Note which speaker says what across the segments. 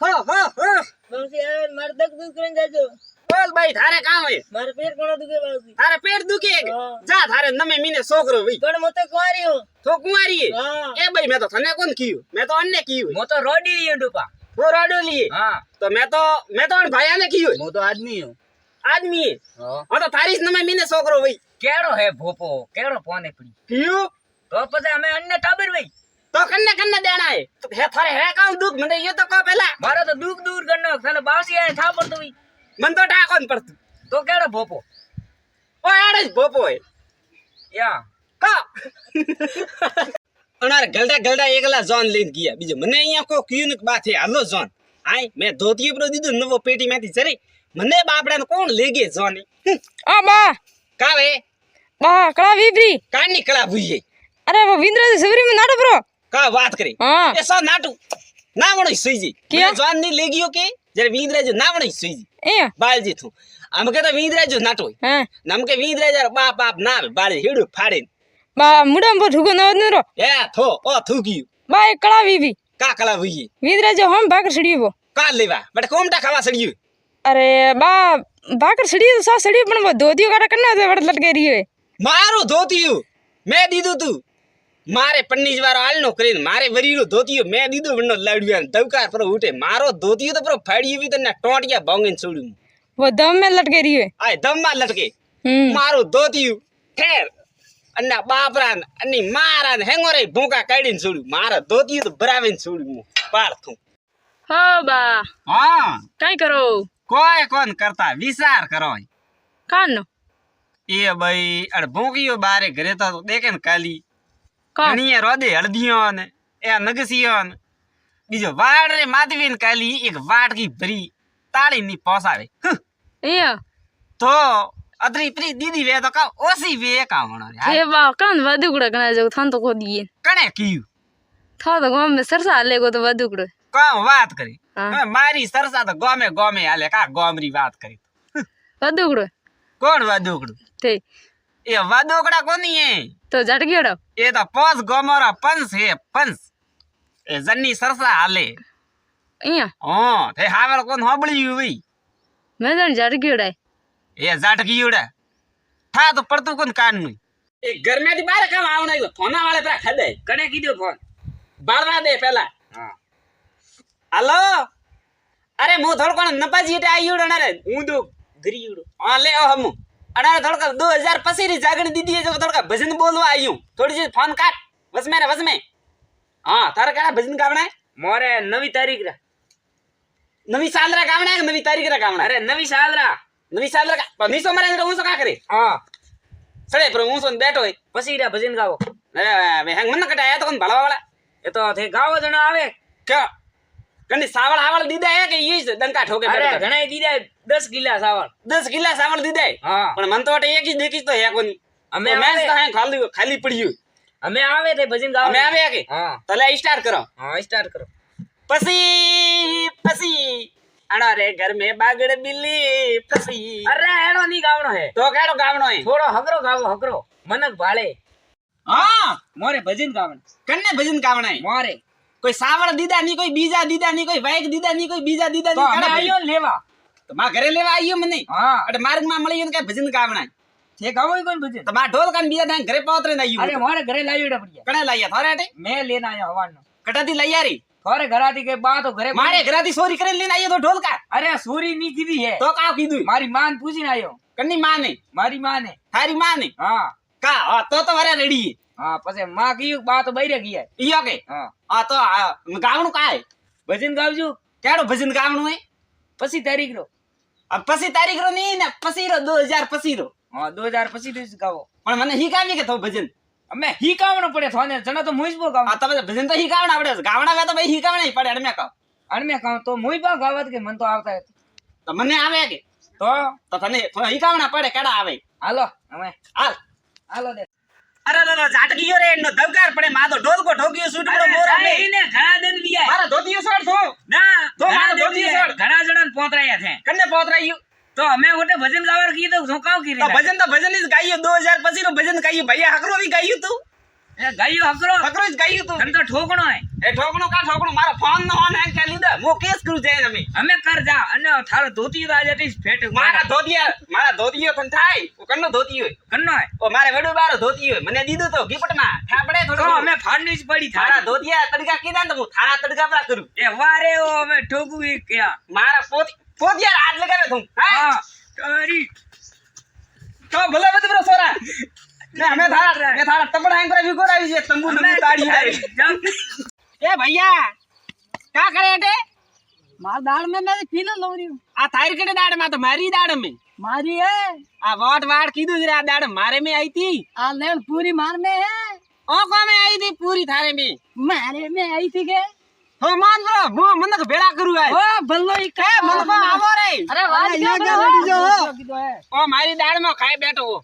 Speaker 1: હા હા હા
Speaker 2: બાઉસી આવે માર દક દુક કરીને જાજો
Speaker 1: બોલ ભાઈ થારે કામ હે
Speaker 2: મારે પેટ કોણ દુખે બાઉસી
Speaker 1: થારે પેટ દુખે કે
Speaker 2: હા.
Speaker 1: જા થારે નમે મીને છોકરો ભાઈ
Speaker 2: પણ મો તો કુંવારી હું
Speaker 1: તો કુંવારી
Speaker 2: હા
Speaker 1: એ ભાઈ મેં તો તને કોણ કીયું મેં તો અન્ને કીયું
Speaker 2: મો તો રોડી રહ્યો ડુપા
Speaker 1: वो राडो लिए
Speaker 2: हाँ
Speaker 1: तो मैं तो भाई ने की
Speaker 2: मो तो आदमी हूँ
Speaker 1: आदमी
Speaker 2: हाँ
Speaker 1: हाँ तो तारीख न मीने सोकरो भाई
Speaker 2: केड़ो है भोपो केड़ो पोने पड़ी
Speaker 1: क्यों
Speaker 2: तो पता हमें अन्य टाबर भाई
Speaker 1: तो कन्ने कन्ने देना है तो है थारे है काम दुख मने ये तो को पहला
Speaker 2: मारा तो दुख दूर करना थाने बासी आए था पर तो भाई
Speaker 1: मन तो टा कौन पड़त
Speaker 2: तो केड़ो भोपो
Speaker 1: ओ आड़े बोपो है
Speaker 2: या
Speaker 1: का अनार गलडा गलडा एकला जोन लेन गया बीजे मने અહીંયા કો ક્યું ને બાત હે હાલો જોન આય મે ધોતી પર દીધું નવો પેટી માંથી જરી મને બાપડાને કોણ લેગે જોન
Speaker 3: आ बा
Speaker 1: का वे
Speaker 3: बा कड़ा विपरी
Speaker 1: કાની કળા ભૂઈએ
Speaker 3: अरे वो विंद्रा जी सबरी में नाटो ब्रो
Speaker 1: का વાત કરી
Speaker 3: हाँ
Speaker 1: એ સો નાટુ ના વણો સુઈજી
Speaker 3: ક્યાં?
Speaker 1: જોન ની લેગીયો કે જરે વીંદરાજો ના વણો સુઈજી
Speaker 3: ए
Speaker 1: બાલજી થું આમ કે તો વીંદરાજો નાટો
Speaker 3: हाँ
Speaker 1: નમ કે વીંદરાજો બાપ બાપ ના બાળી હેડું ફાડીને
Speaker 3: बा मुडम पर ठुको न रो
Speaker 1: એ થો ઓ થૂક્યું
Speaker 3: बा एक कड़ा विपरी
Speaker 1: કા કળા ભૂઈએ
Speaker 3: विंद्रा जो हम भाकर सड़ी वो
Speaker 1: કા લેવા બટ કોમટા ખાવા સડ્યું
Speaker 3: अरे बा भाकर सड़ी तो सा सड़ी पण वो धोतियो काटा करना तो बड़ लटके रही है
Speaker 1: મારું ધોતિયું મેં દીધું તું મારે પન્નીજ વાળો આલનો કરીને મારે વરીનું ધોતિયું મેં દીધું વણનો લાડ્યું ધવકાર પર ઉઠે મારો ધોતિયું તો પર ફાડ્યું બી તને ટોટિયા ભાંગીને છોડ્યું
Speaker 3: वो दम में लटके रही है
Speaker 1: આ ધમમાં લટકે મારું ધોતિયું ઠેર અને બાપરા અને મારા હેંગોરે ભૂકા કાઢીને છોડ્યું મારા ધોતિયું તો ભરાવીને છોડ્યું પાડ થું
Speaker 3: हो बा
Speaker 1: હા
Speaker 3: काय करो
Speaker 1: કોઈ કોણ કરતા વિચાર કરો
Speaker 3: कान
Speaker 1: એ ભાઈ અડ ભૂંકીયો બારે ઘરે તો દેખે ને કાલી
Speaker 3: का
Speaker 1: ઘણીએ રોદે હળદીઓ ને એ નગસીઓ ને બીજો વાડ રે માધવી ને કાલી એક વાટકી ભરી તાળી ની પોસાવે
Speaker 3: ए
Speaker 1: તો અદરી પ્રી દીદી વે તો કા ઓસી વે કા વણો
Speaker 3: हे बा कान वदुकड़ा कना जो थान तो को दिए
Speaker 1: કણે કીયું
Speaker 3: था तो गांव में सरसा ले को तो वदुकड़ो
Speaker 1: કા વાત કરી
Speaker 3: હા.
Speaker 1: હવે મારી સરસા તો ગોમે ગોમે હાલે કા ગોમરી વાત કરી
Speaker 3: वदुकड़ो
Speaker 1: કોણ વાદોકડું
Speaker 3: ते
Speaker 1: એ વાદોકડા કોની હે
Speaker 3: तो झट गयो
Speaker 1: એ તો પોસ ગોમરા પંસ હે પંસ એ જન્ની સરસા હાલે
Speaker 3: इया
Speaker 1: હા તે હાવળ કોણ હોબળ્યું ભાઈ
Speaker 3: मैं तो झट गयो
Speaker 1: એ ઝાટકીયુડા થા તો પડતું કોણ કાનનું એ ઘરમાંથી બહાર કામ આવના ફોના વાળે પેલા ખડે કને કીધો ફોન બાળવા દે પેલા હા હાલો અરે હું થોડકોણ નપાજી એટલે આયુડો ને રે હું દો ગરીયુડો હા લે હમુ અડારે થોડકા 2000 પછી રી જાગણી દીધી જો થોડકા ભજન બોલવા આયું થોડી જે ફોન કાટ વસમે રે વસમે હા તારે કાડા ભજન ગાવણા
Speaker 2: मोरे नवी तारीख रा
Speaker 1: નવી સાલરા ગાવણા કે નવી તારીખ રા ગાવણા
Speaker 2: अरे नवी साल रा
Speaker 1: નવી સાલરા પણ નીસો મારે હું શું કા કરે
Speaker 2: हाँ
Speaker 1: સડે પર હું સોન બેઠો હોય
Speaker 2: पसी रा भजन गाओ
Speaker 1: અરે હેંગ મન કટાયા તો કોણ ભળવા વાળા
Speaker 2: ये तो थे गाओ जणो आवे
Speaker 1: क्या कनी सावल हावल दीदा है कि ये डंका ठोके
Speaker 2: अरे
Speaker 1: बैठ
Speaker 2: घणा दीदा 10 किला सावल
Speaker 1: 10 किला सावल दीदा है
Speaker 2: हाँ
Speaker 1: पण मन तो एक ही देखी तो है कोनी
Speaker 2: हमें
Speaker 1: तो मैच
Speaker 2: आवे
Speaker 1: तो है खाली खाली पड़ियो
Speaker 2: हमें आवे थे भजन गाओ
Speaker 1: हमें आवे के
Speaker 2: हाँ
Speaker 1: तले स्टार्ट करो
Speaker 2: हाँ स्टार्ट करो
Speaker 1: पसी पसी अड़ा रे घर में बागड़ बिल्ली फसी
Speaker 2: अरे एनो नी गावनो है
Speaker 1: तो केड़ो गावनो है
Speaker 2: थोड़ो हकरो गावो हकरो मनक भाले
Speaker 1: हां
Speaker 2: मोरे भजन गावन
Speaker 1: कन्ने भजन गावना है
Speaker 2: मोरे
Speaker 1: कोई सावल दीदा नहीं कोई बीजा दीदा नहीं कोई वाइक दीदा नहीं कोई बीजा दीदा
Speaker 2: तो
Speaker 1: नहीं
Speaker 2: हमें आयो लेवा
Speaker 1: तो मां घरे लेवा आइयो मने
Speaker 2: हाँ
Speaker 1: अटे मार्ग में मळियो के भजन गावना है
Speaker 2: थे गावो ही कोई भजन
Speaker 1: तो मां ढोल कान बीजा दान घरे पहुंच रे आइयो
Speaker 2: अरे मोरे घरे लायोड़ा पड़िया
Speaker 1: कणे लाया थारे अटे
Speaker 2: मैं लेना आया हवान नो
Speaker 1: कटाती लैयारी
Speaker 2: थोड़े घराती के बात हो घरे
Speaker 1: मारे घराती सोरी करे लेने आइयो तो ढोल का
Speaker 2: अरे सूरी नी कीधी है
Speaker 1: तो का कीधु
Speaker 2: मारी मां ने पूछी आयो
Speaker 1: कन्नी मां ने
Speaker 2: मारी मां ने
Speaker 1: थारी मां ने
Speaker 2: हाँ
Speaker 1: का तो वरे रेडी
Speaker 2: हाँ पसे मां की बात बहिरे गई है
Speaker 1: इयो के
Speaker 2: हाँ
Speaker 1: आ तो गावणु का है
Speaker 2: भजन गावजो
Speaker 1: केड़ो भजन गावणु है
Speaker 2: पसी तारीख रो
Speaker 1: अब पसी तारीख रो नहीं ने पसी रो 2000 पसी रो
Speaker 2: हाँ 2000 पसी रो गावो
Speaker 1: पण मने ही गावी के तो भजन
Speaker 2: हमें ही कावनो पड़े थाने जना तो मुइस बो गाव
Speaker 1: आ तब भजन तो ही गावणा आवडे गावणा वे तो भाई ही गावणा ही पड़े अड़मे का
Speaker 2: अन में कहूं तो मुई बा गावत के मन तो आवता है
Speaker 1: तो मने आवे के
Speaker 2: तो
Speaker 1: तने ही गावणा पड़े केड़ा आवे
Speaker 2: हालो हमें
Speaker 1: हाल
Speaker 2: हालो दे
Speaker 1: अरे लो झाटकीयो रे नो दबकार पड़े मा तो ढोल को ठोकियो सूट को मोर
Speaker 2: अरे इने घणा दिन भी है
Speaker 1: मारा धोतियो सोड़ थो
Speaker 2: ना
Speaker 1: तो
Speaker 2: घणा
Speaker 1: मारो
Speaker 2: दिन
Speaker 1: धोतियो
Speaker 2: भी है।
Speaker 1: सोड़
Speaker 2: घणा जणन पोतराया थे
Speaker 1: कन्ने पहुंच रही
Speaker 2: तो हमें ओटे भजन गावर की तो झोकाव की
Speaker 1: तो भजन ही गाइयो 2000 पसी रो भजन गाइयो भैया हकरो भी गाइयो तू
Speaker 2: એ ગાયો હકરો
Speaker 1: પકડો જ ગયું તું
Speaker 2: તને તો ઠોકણો હે
Speaker 1: એ ઠોકણો કા ઠોકણો મારો ફોન નો ઓન હેંગ કરી લીધા મો કેસ કરું છે અમે
Speaker 2: અમે કર જા અને થારો ધોતી રાજ હતી ફેટ
Speaker 1: મારા ધોતિયો તન થાય ઓ કન્નો ધોતી હોય
Speaker 2: કન્નો હે
Speaker 1: ઓ મારે વડું બારો ધોતી હોય મને દીધું તો ગિફ્ટ માં થાપડે
Speaker 2: તો
Speaker 1: થોડું
Speaker 2: અમે ફાડની જ પડી
Speaker 1: થારા
Speaker 2: થારા
Speaker 1: ધોતિયા તડકા કીધા ને તો હું થારા તડકા પરા કરું
Speaker 2: એ વારે ઓ અમે ઠોકું ઈ ક્યાં
Speaker 1: મારા પોતિયા હાથ લગાવે તું હા
Speaker 2: હા તારી
Speaker 1: તો ભલે બધું બ્રો સોરા ને અમે થારા તબડા હેંગ કરી વિગોરાવી છે તંબુ નંબુ તાડી આવી ए भैया क्या करे अटे
Speaker 3: मार दाड़ में मैं पीला लो रही हूँ
Speaker 1: आ थारी कटे दाड़ में तो मारी दाड़ में
Speaker 3: मारी है
Speaker 1: आ वाट वाट कीधु जरा दाड़ मारे में आई थी
Speaker 3: आ लेन पूरी मार में है
Speaker 1: ओ को में आई थी पूरी थारे में
Speaker 3: मारे में आई थी के
Speaker 1: हो मान लो मो मन को भेड़ा करू है
Speaker 3: ओ बल्लो ई
Speaker 1: ए मन को आवो रे
Speaker 3: अरे वाज
Speaker 1: ये
Speaker 3: क्या
Speaker 1: रेडी जो
Speaker 3: है
Speaker 1: ओ मारी दाड़ में खाए बैठो वो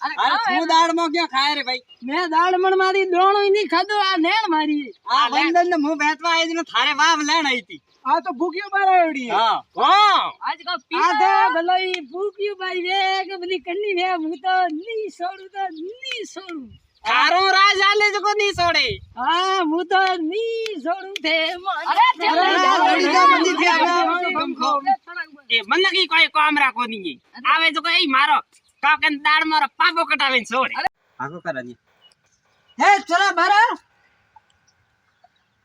Speaker 1: अरे तू दाड़ में क्या खाए रे भाई
Speaker 3: मैं दाड़ मण मारी दोणो ही नहीं खादो आ नेण मारी
Speaker 1: आ बंदन ने मुंह बैठवा आई ने थारे वाव लेन आई थी
Speaker 3: आ तो भूखियो बार आवड़ी
Speaker 1: हां हां
Speaker 3: आज का पीला आ दे बल्लो ई भूखियो बारी वे के बली कन्नी वे मु तो नी छोड़ू
Speaker 1: थारो राज आले जो को नहीं छोड़े
Speaker 3: हां मु तो नी छोड़ू थे अरे
Speaker 1: बड़ी जा बंदी थी आवे कम खो ए मन की कोई काम राखो नहीं आवे जो को ए मारो काकन दाड़ मारो पापो कटावे छोड़ आगो करनी
Speaker 3: हे चला बारा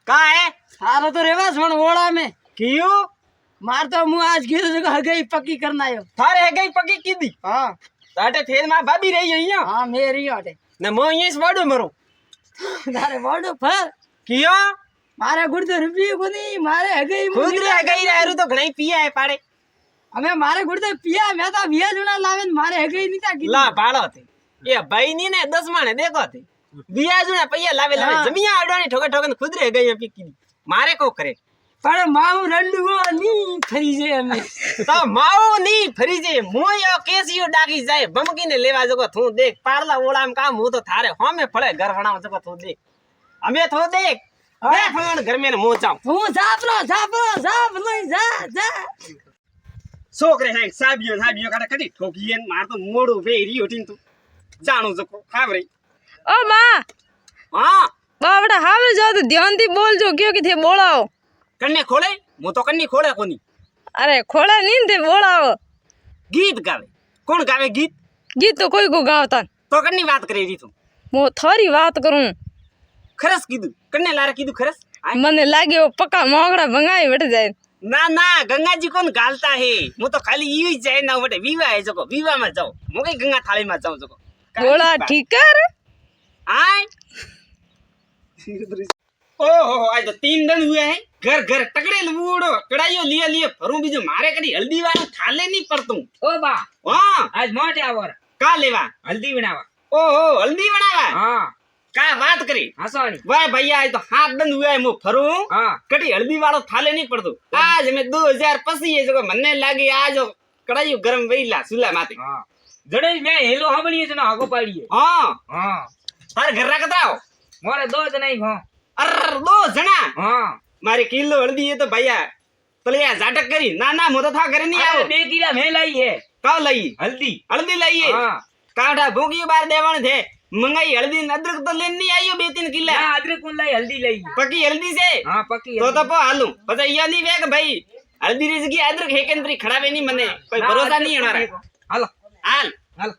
Speaker 1: का है
Speaker 3: थारो तो रेवास पण ओळा में
Speaker 1: क्यों
Speaker 3: मार तो मु आज गिर जगह गई पक्की करना आयो
Speaker 1: थारे है गई पक्की कीदी
Speaker 3: हां
Speaker 1: ताटे फेर में भाभी रही है यहाँ
Speaker 3: हां मेरी आटे
Speaker 1: ने मो यहीं से वाडू मरो
Speaker 3: तारे वाडू फर
Speaker 1: क्यों
Speaker 3: मारे गुड़ तो रुपये को नहीं मारे है गई
Speaker 1: खुद रे गई रे तो घणी पिया है पाड़े
Speaker 3: हमें मारे गुड़ तो पिया मैं तो विया जुना लावे मारे है गई नहीं था
Speaker 1: ला पाड़ो थे ये भाई नी ने 10 माने देखो थे विया जुना पैया लावे जमिया अडवानी ठोके ठोके खुद रे गई पीकी मारे को करे
Speaker 3: पर माऊ रंडुओ नी फरीजे हमें
Speaker 1: तो माऊ नी फरीजे मोयो केसियो डाकी जाए बमकी ने लेवा जको तू देख पाड़ला ओला में काम हो तो थारे होमे फळे घर वणा जको तू देख हमें तो देख मैं फण घर में मो जाऊं
Speaker 3: तू साफ नहीं जा
Speaker 1: छोकरे है साबियो काटा कटी ठोकीन मार तो मोड़ो वेरी होटिन तू जानो जको हावरे
Speaker 3: ओ मां
Speaker 1: हां
Speaker 3: बावड़ा हावरे जाओ तो ध्यान दी बोल जो क्यों कि थे बोलाओ
Speaker 1: कन्ने खोले मु तो कन्नी खोले कोनी
Speaker 3: अरे खोला नहीं थे बोलाओ
Speaker 1: गीत गावे कौन गावे गीत
Speaker 3: तो कोई को गावता
Speaker 1: तो कन्नी बात करे री तू
Speaker 3: मो थारी बात करूं
Speaker 1: खरस कीधु कन्ने लारे कीधु खरस
Speaker 3: मने लागे वो पक्का मोगड़ा भंगाई बैठ जाए
Speaker 1: ना गंगा जी कौन गालता है मु तो खाली यही जाए ना बटे विवाह है जको विवाह में जाओ मोके गंगा थाली में जाओ जको
Speaker 3: बोला ठीक कर
Speaker 1: आय ओ हो आज तो 3 दिन हुए हैं घर टकड़े लूड़ो कड़ाइयो लिए भरू बीजो मारे कड़ी हल्दी वाला थाले नहीं पड़तू
Speaker 2: ओ बा
Speaker 1: हां
Speaker 2: आज मोटे आवर
Speaker 1: का लेवा
Speaker 2: हल्दी बनावा
Speaker 1: ओहो हल्दी बनावा
Speaker 2: हां
Speaker 1: का बात करी
Speaker 2: हसवानी
Speaker 1: वाह भैया आज तो 7 दिन हुए मु फरू
Speaker 2: हां
Speaker 1: कड़ी हल्दी वालो थाले नहीं पड़तू आज में 2000 पसी है जको मने लागी आज कड़ाइयो गरम वेला सुला माते
Speaker 2: हां जड़े मैं हेलो हाबणी છે ને આગો પાડીએ
Speaker 1: हां
Speaker 2: हां
Speaker 1: तार घर कतराओ
Speaker 2: मोरे 2 જણા હો
Speaker 1: अर 2 जना
Speaker 2: हां
Speaker 1: मारे किलो हल्दी है तो भैया तलिया जाटक करी ना मु तो था करे नहीं आओ
Speaker 2: 2 किलो मैं लाई है
Speaker 1: का लई
Speaker 2: हल्दी
Speaker 1: लाई है
Speaker 2: हां
Speaker 1: काढ़ा भूखी बार देवान थे मंगाई हल्दी अदरक तो लेन नहीं आइयो 2-3 किलो
Speaker 2: ना अदरक कोन लाई हल्दी लाई
Speaker 1: पकी हल्दी से
Speaker 2: हां पक्की
Speaker 1: तो पो हालू पता या नहीं वेग भाई हल्दी रिजकी अदरक हेकन तरी खड़ा भी नहीं मने कोई भरोसा नहीं हमारा
Speaker 2: हालो
Speaker 1: हाल
Speaker 2: हाल